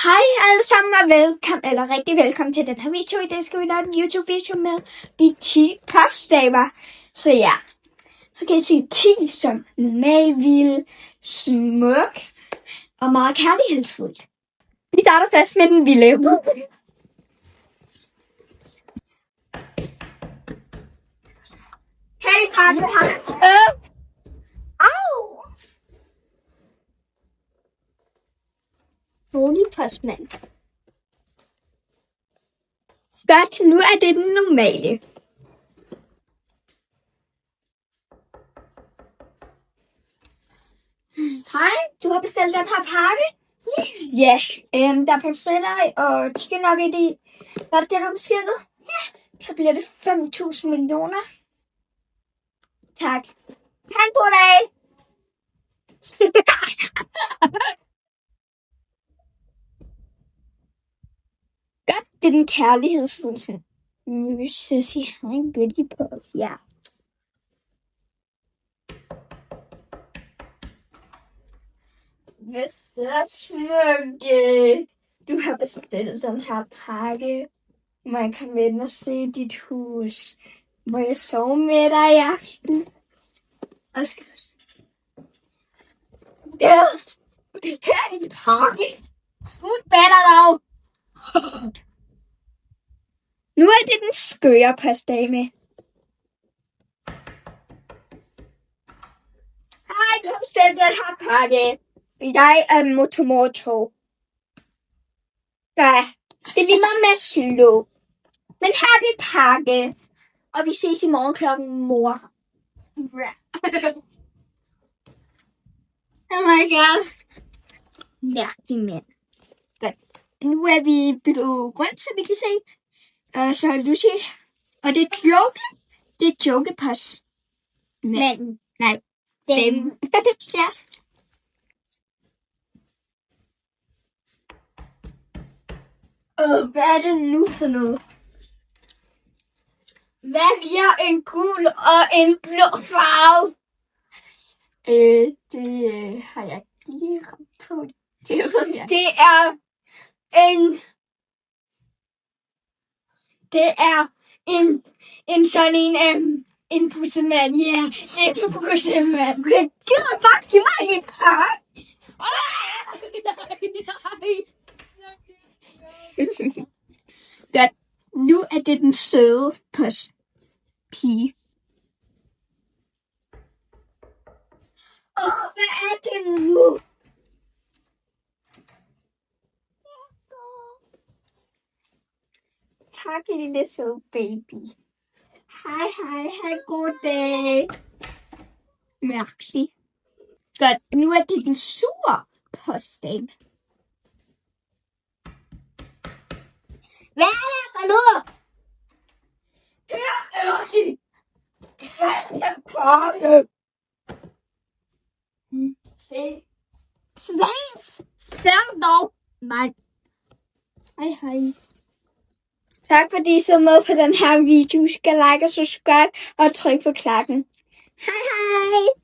Hej alle sammen og rigtig velkommen til den her video. I dag skal vi lave en YouTube-video med de 10 poststaver. Så ja, så kan I sige 10 som normal, vild, smuk og meget kærlighedsfuldt. Vi starter først med den vilde. Hey, au! Rolig postmand. Godt, nu er det den normale. Hej, du har bestilt den her pakke? Ja, der er pomfritter og chicken nugget i. Var det det, du bestilte? Ja. Så bliver det 5.000 millioner. Tak. Ha' en god dag. Godt, det er den kærlighedsfulde. Nu synes jeg har en goodie på. Ja. Det er så smukt. Du har bestilt den her pakke. Må jeg komme ind og se dit hus? Må jeg sove med dig i aften? Og skal du se? Her er dit pakke. Smut batter dog. Nu er det den skøre postdame. Hej, du har bestilt den her pakke. Jeg er Motomoto. Ja, det er lige meget med at slå. Men her er det pakke. Og vi ses i morgen klokken mor. Oh my god. Mærkelig mand. Godt. Nu er vi byttet rundt, så vi kan se. Så er Lucy. Og det er Joke. Det er Jokepost. Men nej. Dem. Ja. Hvad er det nu for noget? Hvad giver en gul og en blå farve? Det har jeg ikke lige ramt på. Det er en sådan en pussemand. Ja, det er en pussemand. Jeg gider bare give mig en par. Godt. Nu er det den søde postpige. Hvad er det nu? Tak, lille søde baby. Hej, ha' en god dag. Mærkelig. Godt, nu er det den sure postdame. Hvad er der nu? Her er de. Pakke. Se. Send dog. Nej. Hej. Tak fordi I så med på den her video. I skal like og subscribe og trykke på klokken. Hej.